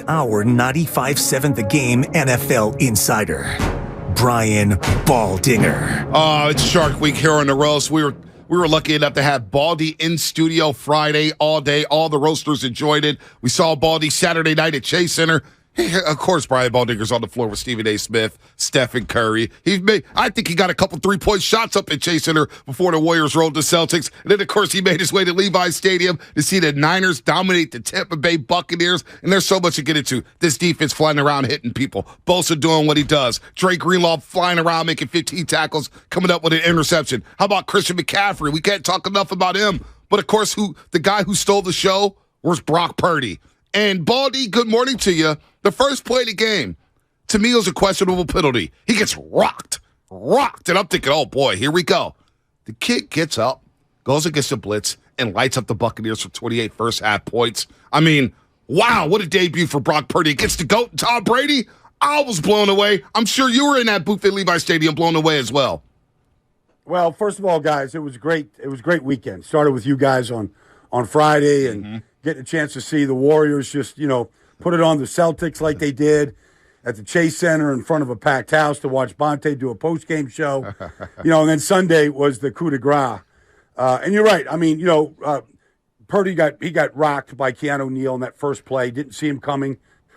Our 95.7 The Game NFL insider, Brian Baldinger. Oh, it's Shark Week here on the roast. We were lucky enough to have Baldy in studio Friday all day. All the roasters enjoyed it. We saw Baldy Saturday night at Chase Center. Of course, Brian Baldinger's on the floor with Stephen A. Smith, Stephen Curry. I think he got a couple three-point shots up at Chase Center before the Warriors rolled the Celtics. And then, of course, he made his way to Levi's Stadium to see the Niners dominate the Tampa Bay Buccaneers. And there's so much to get into. This defense flying around hitting people. Bosa doing what he does. Drake Greenlaw flying around making 15 tackles, coming up with an interception. How about Christian McCaffrey? We can't talk enough about him. But, of course, the guy who stole the show was Brock Purdy. And, Baldy, good morning to you. The first play of the game, to me, was a questionable penalty. He gets rocked. And I'm thinking, oh, boy, here we go. The kid gets up, goes against the blitz, and lights up the Buccaneers for 28 first-half points. I mean, wow, what a debut for Brock Purdy against the GOAT, Tom Brady. I was blown away. I'm sure you were in that booth at Levi's Stadium blown away as well. Well, first of all, guys, it was great. It was a great weekend. Started with you guys on Friday and getting a chance to see the Warriors just, put it on the Celtics like they did at the Chase Center in front of a packed house to watch Bonte do a post-game show. And then Sunday was the coup de grace. And you're right. I mean, Purdy got rocked by Keanu Neal in that first play. Didn't see him coming.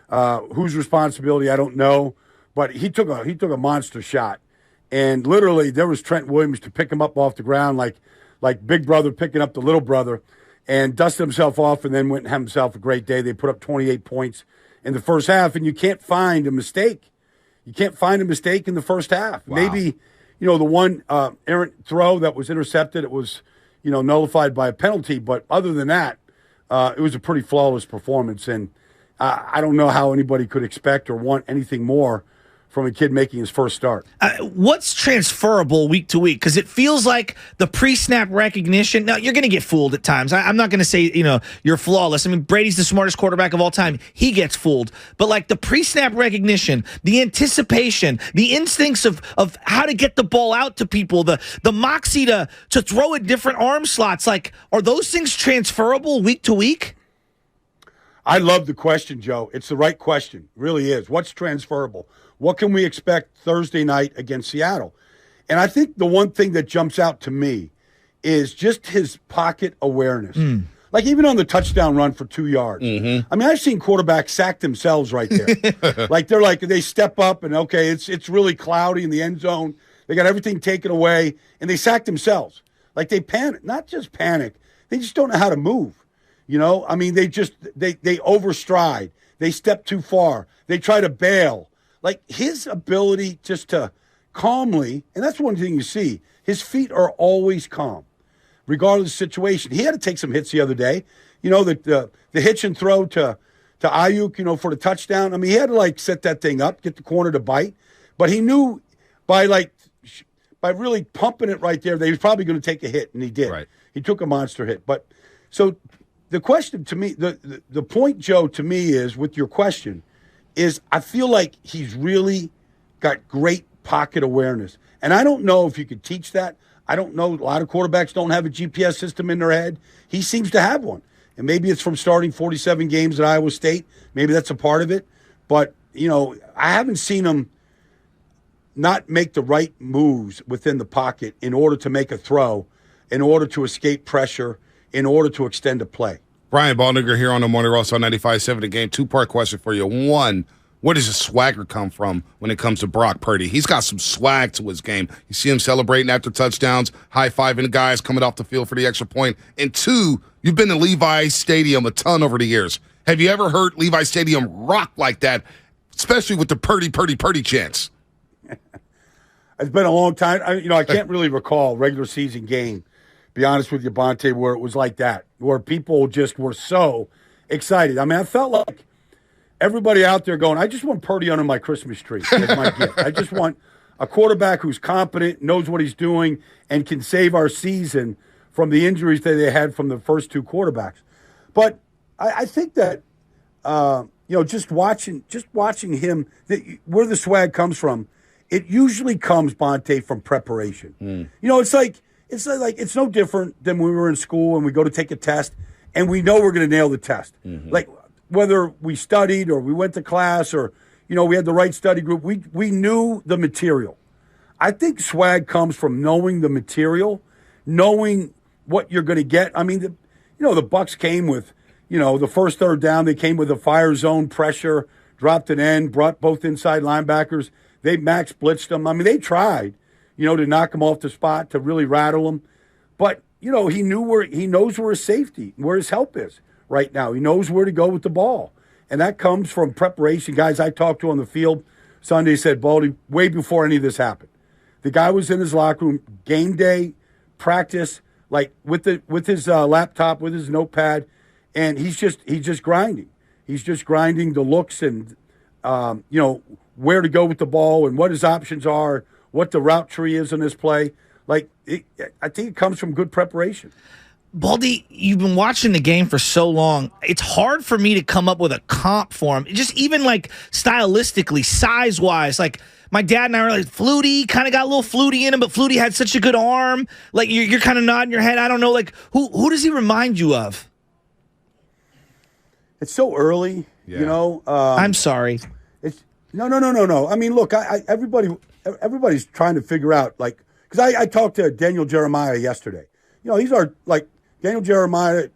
Whose responsibility, I don't know. But he took a monster shot. And literally there was Trent Williams to pick him up off the ground like big brother picking up the little brother, and dusted himself off and then went and had himself a great day. They put up 28 points in the first half, and you can't find a mistake. You can't find a mistake in the first half. Wow. Maybe, the one errant throw that was intercepted, it was, nullified by a penalty. But other than that, it was a pretty flawless performance. And I don't know how anybody could expect or want anything more from a kid making his first start. What's transferable week to week? Because it feels like the pre-snap recognition. Now, you're going to get fooled at times. I'm not going to say, you're flawless. I mean, Brady's the smartest quarterback of all time. He gets fooled. But, like, the pre-snap recognition, the anticipation, the instincts of how to get the ball out to people, the moxie to throw at different arm slots, like, are those things transferable week to week? I love the question, Joe. It's the right question. It really is. What's transferable? What can we expect Thursday night against Seattle? And I think the one thing that jumps out to me is just his pocket awareness. Like even on the touchdown run for 2 yards. I mean, I've seen quarterbacks sack themselves right there. They step up and, okay, it's really cloudy in the end zone. They got everything taken away, and they sack themselves. Like they panic. Not just panic. They just don't know how to move. I mean, they overstride. They step too far. They try to bail. Like his ability just to calmly, and that's one thing you see, his feet are always calm, regardless of the situation. He had to take some hits the other day. The hitch and throw to Ayuk, for the touchdown. I mean, he had to set that thing up, get the corner to bite. But he knew by really pumping it right there that he was probably going to take a hit, and he did. Right. He took a monster hit. But so the question to me, the point, Joe, to me is with your question, is I feel like he's really got great pocket awareness. And I don't know if you could teach that. I don't know. A lot of quarterbacks don't have a GPS system in their head. He seems to have one. And maybe it's from starting 47 games at Iowa State. Maybe that's a part of it. But, I haven't seen him not make the right moves within the pocket in order to make a throw, in order to escape pressure, in order to extend a play. Brian Baldinger here on the Morning Roast on 95.7 The Game. Two-part question for you. One, where does the swagger come from when it comes to Brock Purdy? He's got some swag to his game. You see him celebrating after touchdowns, high-fiving the guys coming off the field for the extra point. And two, you've been to Levi's Stadium a ton over the years. Have you ever heard Levi's Stadium rock like that, especially with the Purdy chants? It's been a long time. I can't really recall a regular season game, be honest with you, Bonte, where it was like that, where people just were so excited. I mean, I felt like everybody out there going, I just want Purdy under my Christmas tree as my gift. I just want a quarterback who's competent, knows what he's doing, and can save our season from the injuries that they had from the first two quarterbacks. But I think that, just watching him, where the swag comes from, it usually comes, Bonte, from preparation. It's no different than when we were in school and we go to take a test and we know we're going to nail the test. Like whether we studied or we went to class or, we had the right study group, we knew the material. I think swag comes from knowing the material, knowing what you're going to get. I mean, the Bucks came with, the first third down, they came with a fire zone pressure, dropped an end, brought both inside linebackers. They max blitzed them. I mean, they tried, to knock him off the spot, to really rattle him. But, he knows where his safety, where his help is right now. He knows where to go with the ball. And that comes from preparation. Guys I talked to on the field Sunday said, Baldy, way before any of this happened. The guy was in his locker room, game day, practice, like with his laptop, with his notepad, and he's just grinding. He's just grinding the looks and where to go with the ball and what his options are, what the route tree is in this play. I think it comes from good preparation. Baldy, you've been watching the game for so long. It's hard for me to come up with a comp for him. Just even stylistically, size-wise, my dad and I were Flutie, kind of got a little Flutie in him, but Flutie had such a good arm. You're kind of nodding your head. I don't know. Who does he remind you of? It's so early, I'm sorry. It's no. I mean, look, everybody's trying to figure out, because I talked to Daniel Jeremiah yesterday. He's our, Daniel Jeremiah,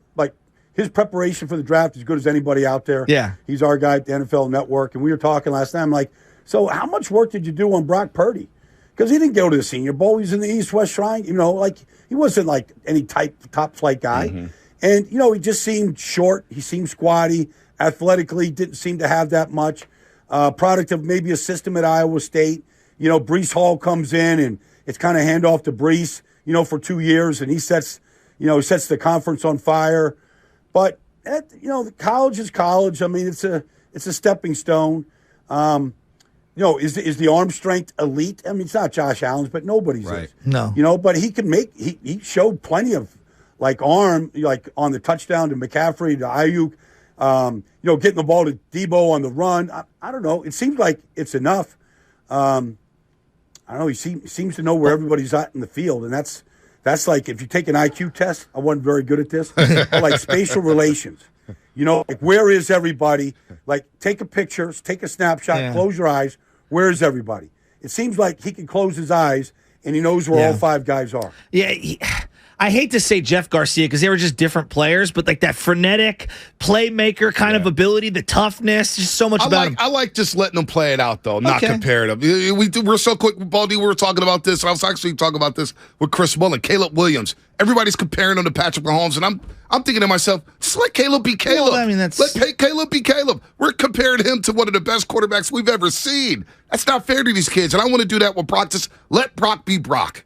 his preparation for the draft is as good as anybody out there. Yeah. He's our guy at the NFL Network, and we were talking last night. I'm so how much work did you do on Brock Purdy? Because he didn't go to the Senior Bowl. He's in the East-West Shrine. He wasn't, any top-flight guy. Mm-hmm. And, he just seemed short. He seemed squatty. Athletically, didn't seem to have that much. Product of maybe a system at Iowa State. Breece Hall comes in, and it's kind of hand off to Breece, for 2 years, and he sets the conference on fire. But, college is college. I mean, it's a stepping stone. Is the arm strength elite? I mean, it's not Josh Allen's, but nobody's right. is. No. But he can he showed plenty of, arm, on the touchdown to McCaffrey, to Ayuk, getting the ball to Debo on the run. I don't know. It seems like it's enough. I don't know. He seems to know where everybody's at in the field, and that's if you take an IQ test. I wasn't very good at this. But spatial relations. Where is everybody? Take a picture, take a snapshot, close your eyes. Where is everybody? It seems like he can close his eyes and he knows where all five guys are. Yeah. I hate to say Jeff Garcia because they were just different players, but that frenetic playmaker kind of ability, the toughness, just so much about him. I like just letting them play it out, though, not comparative. We're so quick, Baldy, we were talking about this, and I was actually talking about this with Chris Mullen, Caleb Williams. Everybody's comparing him to Patrick Mahomes, and I'm thinking to myself, just let Caleb be Caleb. Well, I mean, let Caleb be Caleb. We're comparing him to one of the best quarterbacks we've ever seen. That's not fair to these kids, and I want to do that with Brock. Just let Brock be Brock.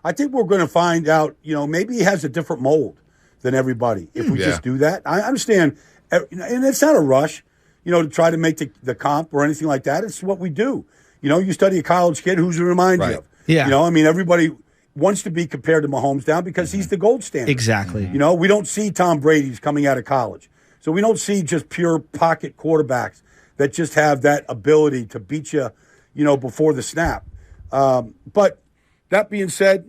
I think we're going to find out, maybe he has a different mold than everybody if we just do that. I understand, and it's not a rush, to try to make the comp or anything like that. It's what we do. You study a college kid, who's it remind you of? Yeah. Everybody wants to be compared to Mahomes now because he's the gold standard. Exactly. We don't see Tom Brady's coming out of college. So we don't see just pure pocket quarterbacks that just have that ability to beat you, before the snap. But that being said,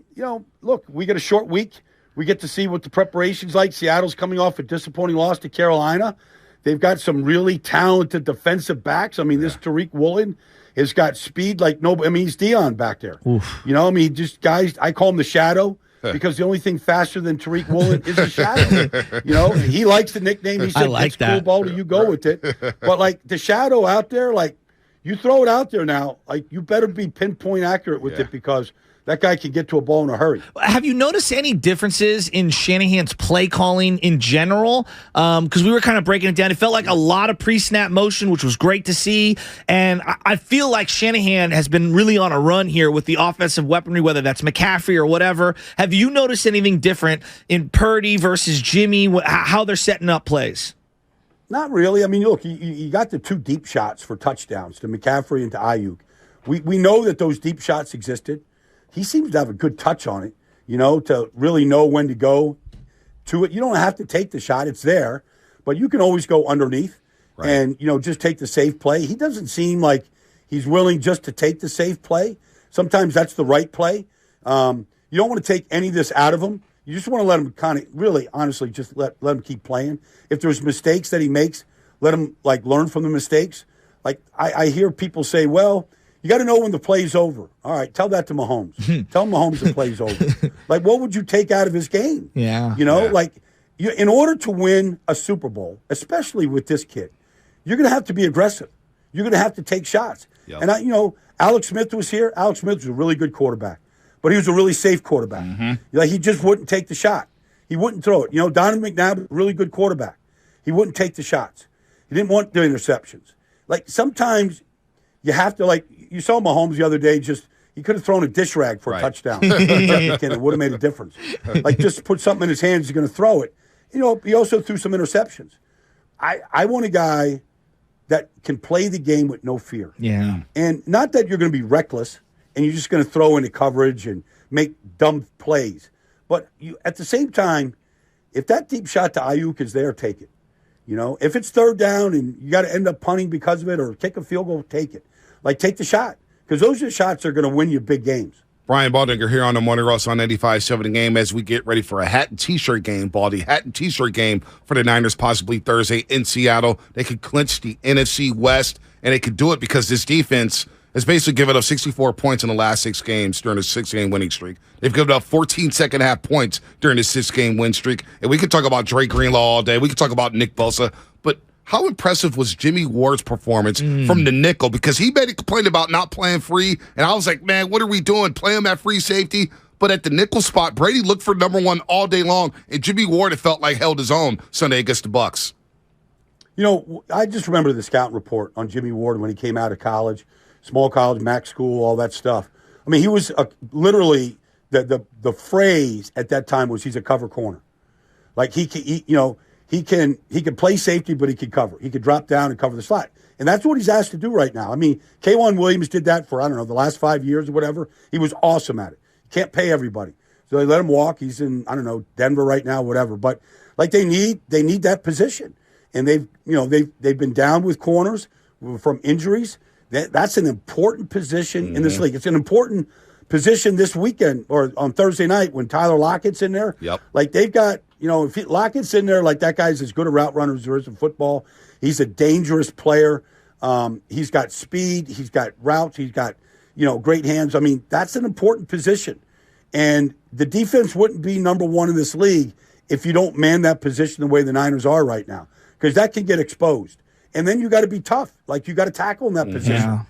look, we get a short week. We get to see what the preparation's like. Seattle's coming off a disappointing loss to Carolina. They've got some really talented defensive backs. I mean, this Tariq Woolen has got speed like nobody. I mean, he's Dion back there. Oof. Just guys, I call him the shadow because the only thing faster than Tariq Woolen is a shadow. He likes the nickname. He said, it's cool, Baldy, you go with it. But, the shadow out there, you throw it out there now, you better be pinpoint accurate with it because that guy can get to a ball in a hurry. Have you noticed any differences in Shanahan's play calling in general? Because we were kind of breaking it down. It felt like a lot of pre-snap motion, which was great to see. And I feel like Shanahan has been really on a run here with the offensive weaponry, whether that's McCaffrey or whatever. Have you noticed anything different in Purdy versus Jimmy, how they're setting up plays? Not really. I mean, look, you got the two deep shots for touchdowns to McCaffrey and to Ayuk. We know that those deep shots existed. He seems to have a good touch on it, to really know when to go to it. You don't have to take the shot. It's there. But you can always go underneath and, just take the safe play. He doesn't seem like he's willing just to take the safe play. Sometimes that's the right play. You don't want to take any of this out of him You just want to let him kind of really, honestly, just let him keep playing. If there's mistakes that he makes, let him like learn from the mistakes. Like I hear people say, well, you got to know when the play's over. All right, tell that to Mahomes. Tell Mahomes the play's over. Like, what would you take out of his game? Yeah. Like in order to win a Super Bowl, especially with this kid, you're going to have to be aggressive. You're going to have to take shots. Yep. And Alex Smith was here. Alex Smith was a really good quarterback, but he was a really safe quarterback. Like, he just wouldn't take the shot. He wouldn't throw it. Donovan McNabb was a really good quarterback. He wouldn't take the shots. He didn't want the interceptions. Like, sometimes you have to, like, you saw Mahomes the other day, he could have thrown a dish rag for a touchdown. It would have made a difference. Like, just put something in his hands, he's going to throw it. He also threw some interceptions. I want a guy that can play the game with no fear. Yeah. And not that you're going to be reckless and you're just going to throw into coverage and make dumb plays. But at the same time, if that deep shot to Ayuk is there, take it. If it's third down and you got to end up punting because of it or kick a field goal, take it. Like, take the shot. Because those are the shots that are going to win you big games. Brian Baldinger here on the Morning Roast on 95.7 The Game as we get ready for a hat and T-shirt game, Baldy. Hat and T-shirt game for the Niners possibly Thursday in Seattle. They could clinch the NFC West, and they could do it because this defense has basically given up 64 points in the last 6 games during a 6-game winning streak. They've given up 14 second-half points during the 6-game win streak. And we could talk about Drake Greenlaw all day. We could talk about Nick Bosa. But how impressive was Jimmy Ward's performance from the nickel? Because he made a complaint about not playing free, and I was like, man, what are we doing? Play him at free safety? But at the nickel spot, Brady looked for number one all day long, and Jimmy Ward, it felt like, held his own Sunday against the Bucs. I just remember the scout report on Jimmy Ward when he came out of college, small college, MAC school, all that stuff. I mean, he was literally the phrase at that time was he's a cover corner. Like, he can play safety, but he could cover. He could drop down and cover the slot. And that's what he's asked to do right now. I mean, K'Wan Williams did that for, the last 5 years or whatever. He was awesome at it. Can't pay everybody. So they let him walk. He's in, Denver right now, whatever. But, like, they need that position. And they've been down with corners from injuries. That's an important position in this league. It's an important position this weekend or on Thursday night when Tyler Lockett's in there. Yep. Like, they've got, if Lockett's in there, like, that guy's as good a route runner as there is in football. He's a dangerous player. He's got speed. He's got routes. He's got, great hands. I mean, that's an important position. And the defense wouldn't be number one in this league if you don't man that position the way the Niners are right now, because that can get exposed. And then you got to be tough. Like, you got to tackle in that position.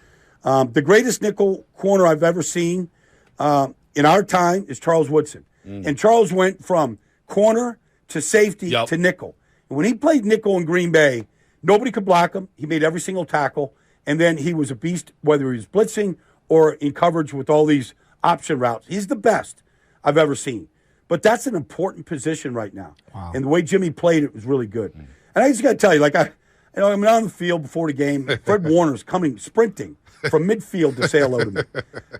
Yeah. The greatest nickel corner I've ever seen in our time is Charles Woodson. And Charles went from corner to safety to nickel. And when he played nickel in Green Bay, nobody could block him. He made every single tackle. And then he was a beast, whether he was blitzing or in coverage with all these option routes. He's the best I've ever seen. But that's an important position right now. Wow. And the way Jimmy played it was really good. And I just got to tell you, like, I'm on the field before the game. Fred Warner's coming, sprinting from midfield to say hello to me.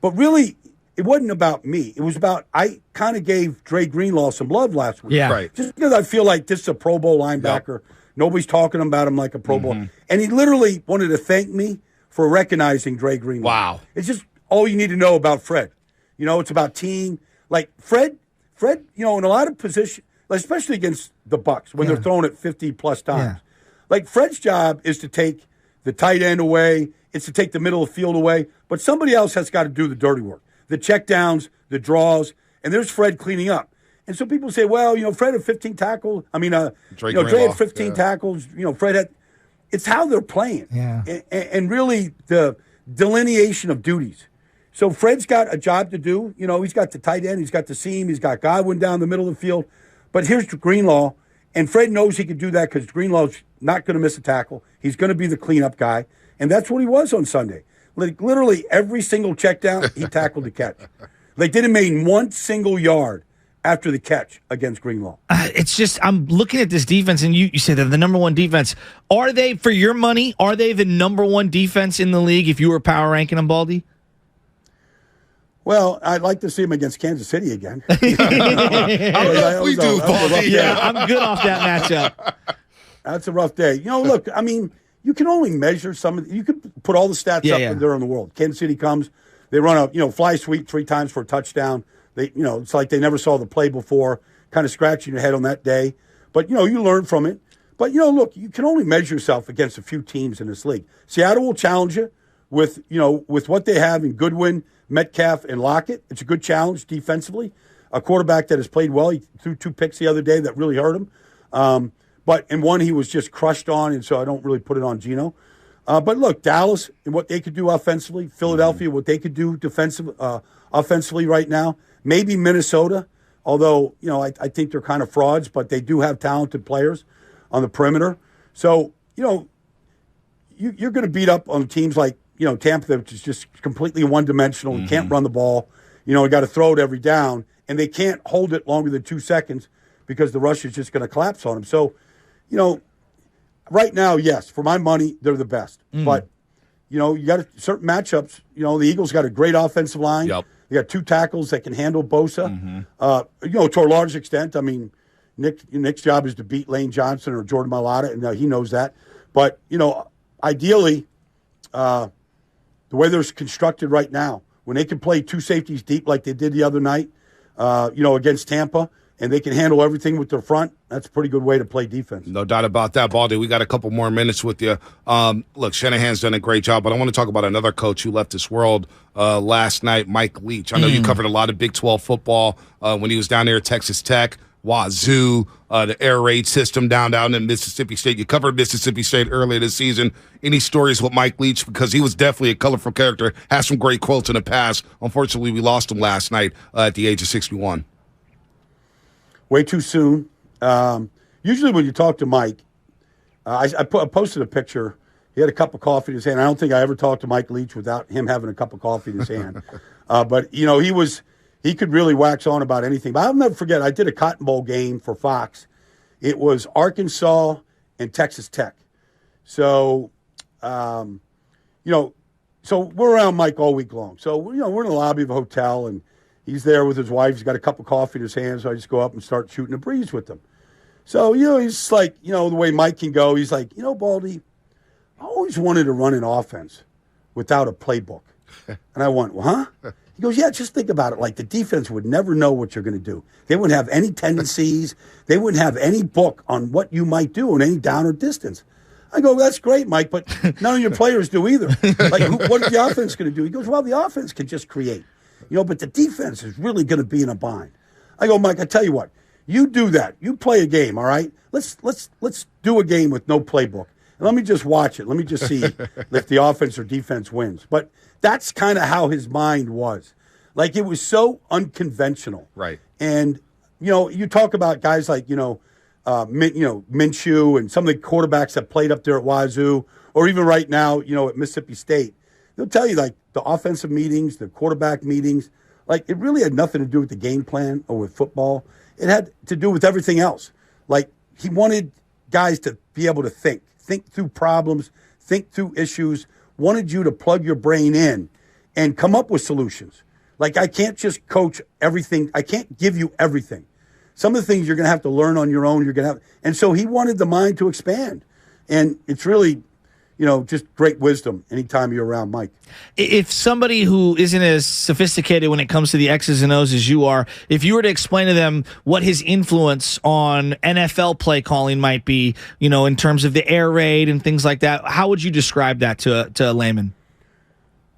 But really, it wasn't about me. It was about, I kind of gave Dre Greenlaw some love last week. Yeah. Right. Just because I feel like this is a Pro Bowl linebacker. Yep. Nobody's talking about him like a Pro Bowl. And he literally wanted to thank me for recognizing Dre Greenlaw. Wow. It's just all you need to know about Fred. It's about team. Like, Fred, in a lot of positions, especially against the Bucs when they're throwing it 50-plus times. Yeah. Like, Fred's job is to take the tight end away. It's to take the middle of the field away. But somebody else has got to do the dirty work. The checkdowns, the draws, and there's Fred cleaning up. And so people say, well, Fred had 15 tackles. I mean, Dre had 15 tackles. Fred had – it's how they're playing. Yeah. And really the delineation of duties. So Fred's got a job to do. He's got the tight end. He's got the seam. He's got Godwin down the middle of the field. But here's Greenlaw. And Fred knows he can do that because Greenlaw's not going to miss a tackle. He's going to be the cleanup guy. And that's what he was on Sunday. Like, literally every single check down, he tackled the catch. They didn't make one single yard after the catch against Greenlaw. It's just, I'm looking at this defense, and you say they're the number one defense. Are they, for your money, are they the number one defense in the league if you were power ranking them, Baldy? Well, I'd like to see him against Kansas City again. I don't know if we do, Baldy. Yeah, I'm good off that matchup. That's a rough day. Look, I mean, you can only measure some of you could put all the stats up there in the world. Kansas City comes, they run a fly sweep 3 times for a touchdown. It's like they never saw the play before. kind of scratching your head on that day. But, you learn from it. But, look, you can only measure yourself against a few teams in this league. Seattle will challenge you with what they have in Goodwin, Metcalf, and Lockett. It's a good challenge defensively. A quarterback that has played well. He threw 2 picks the other day that really hurt him. But in one, he was just crushed on, and so I don't really put it on Geno. But look, Dallas and what they could do offensively, Philadelphia, what they could do offensively right now, maybe Minnesota, although, I think they're kind of frauds, but they do have talented players on the perimeter. So, you're going to beat up on teams like, Tampa, which is just completely one-dimensional and can't run the ball. You got to throw it every down, and they can't hold it longer than 2 seconds because the rush is just going to collapse on them. So, right now, yes, for my money, they're the best. But, you got certain matchups. The Eagles got a great offensive line. Yep. They got 2 tackles that can handle Bosa. To a large extent. I mean, Nick's job is to beat Lane Johnson or Jordan Mailata, and he knows that. But, ideally, the way they're constructed right now, when they can play 2 safeties deep like they did the other night, against Tampa, and they can handle everything with their front, that's a pretty good way to play defense. No doubt about that, Baldy. We got a couple more minutes with you. Look, Shanahan's done a great job, but I want to talk about another coach who left this world last night, Mike Leach. I know you covered a lot of Big 12 football when he was down there at Texas Tech, Wazoo, the air raid system down in Mississippi State. You covered Mississippi State earlier this season. Any stories with Mike Leach? Because he was definitely a colorful character, has some great quotes in the past. Unfortunately, we lost him last night at the age of 61. Way too soon. Usually when you talk to Mike, I posted a picture. He had a cup of coffee in his hand. I don't think I ever talked to Mike Leach without him having a cup of coffee in his hand. But, he could really wax on about anything. But I'll never forget, I did a Cotton Bowl game for Fox. It was Arkansas and Texas Tech. So, so we're around Mike all week long. So, we're in the lobby of a hotel, and he's there with his wife. He's got a cup of coffee in his hand, so I just go up and start shooting a breeze with him. So, he's like, the way Mike can go, he's like, Baldy, I always wanted to run an offense without a playbook. And I went, well, huh? He goes, yeah, just think about it. Like, the defense would never know what you're going to do. They wouldn't have any tendencies. They wouldn't have any book on what you might do on any down or distance. I go, that's great, Mike, but none of your players do either. Like, what is the offense going to do? He goes, well, the offense can just create. But the defense is really going to be in a bind. I go, Mike, I tell you what, you do that. You play a game, all right? Let's do a game with no playbook. And let me just watch it. Let me just see if the offense or defense wins. But that's kind of how his mind was. Like, it was so unconventional. Right. And, you talk about guys like, Minshew and some of the quarterbacks that played up there at Wazoo, or even right now, at Mississippi State. They'll tell you, like, the offensive meetings, the quarterback meetings, like, it really had nothing to do with the game plan or with football. It had to do with everything else. Like, he wanted guys to be able to think through problems, think through issues, wanted you to plug your brain in and come up with solutions. Like, I can't just coach everything. I can't give you everything. Some of the things you're going to have to learn on your own. And so he wanted the mind to expand. And it's really, just great wisdom anytime you're around Mike. If somebody who isn't as sophisticated when it comes to the X's and O's as you are, if you were to explain to them what his influence on NFL play calling might be, in terms of the air raid and things like that, how would you describe that to a layman?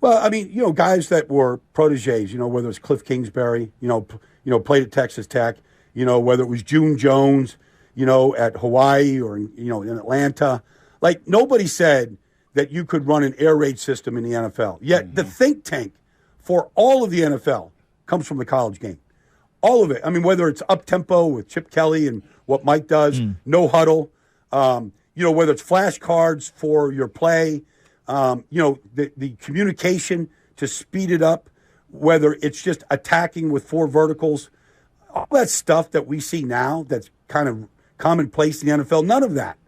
Well, I mean, guys that were proteges, whether it's Cliff Kingsbury, played at Texas Tech, whether it was June Jones, at Hawaii or, in Atlanta. Like, nobody said that you could run an air raid system in the NFL. Yet the think tank for all of the NFL comes from the college game. All of it. I mean, whether it's up-tempo with Chip Kelly and what Mike does, no huddle, whether it's flashcards for your play, the communication to speed it up, whether it's just attacking with 4 verticals, all that stuff that we see now that's kind of commonplace in the NFL, none of that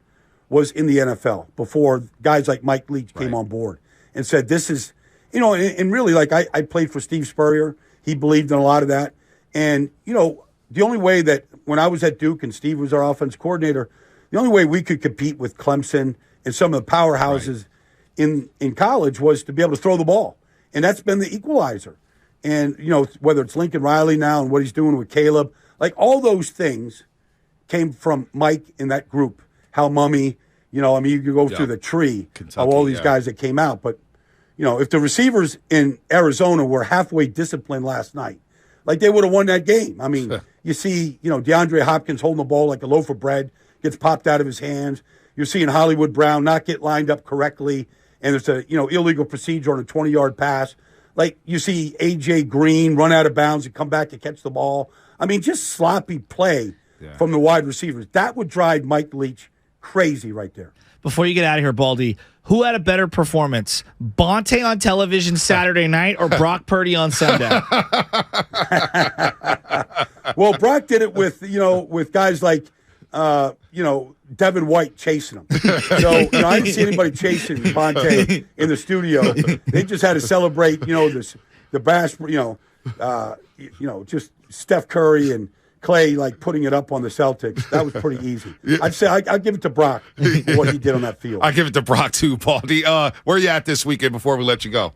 was in the NFL before guys like Mike Leach came on board and said, this is, and really, like, I played for Steve Spurrier. He believed in a lot of that. And, the only way that when I was at Duke and Steve was our offense coordinator, the only way we could compete with Clemson and some of the powerhouses in college was to be able to throw the ball. And that's been the equalizer. And, whether it's Lincoln Riley now and what he's doing with Caleb, Like, all those things came from Mike in that group. Hal Mummy, you could go through the tree Kentucky, of all these guys that came out. But, if the receivers in Arizona were halfway disciplined last night, like, they would have won that game. I mean, you see, DeAndre Hopkins holding the ball like a loaf of bread, gets popped out of his hands. You're seeing Hollywood Brown not get lined up correctly, and there's a illegal procedure on a 20-yard pass. Like, you see A.J. Green run out of bounds and come back to catch the ball. I mean, just sloppy play from the wide receivers. That would drive Mike Leach crazy right there. Before you get out of here, Baldy, who had a better performance, Bonte on television Saturday night or Brock Purdy on Sunday? Well, Brock did it with guys like, Devin White chasing him. So, I didn't see anybody chasing Bonte in the studio. They just had to celebrate, the bash, just Steph Curry and Clay, like, putting it up on the Celtics. That was pretty easy. I'd say I'd give it to Brock for what he did on that field. I give it to Brock too, Baldy. Where are you at this weekend before we let you go?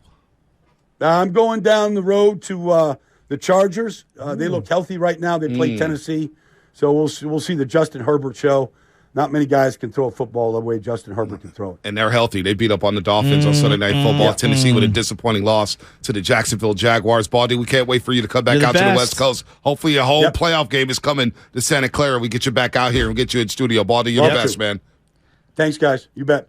I'm going down the road to the Chargers. They look healthy right now. They play Tennessee. So we'll see the Justin Herbert show. Not many guys can throw a football the way Justin Herbert can throw it. And they're healthy. They beat up on the Dolphins on Sunday Night Football. Tennessee with a disappointing loss to the Jacksonville Jaguars. Baldy, we can't wait for you to come back out to the West Coast. Hopefully your whole playoff game is coming to Santa Clara. We get you back out here and get you in studio. Baldy, you're the best, man. Thanks, guys. You bet.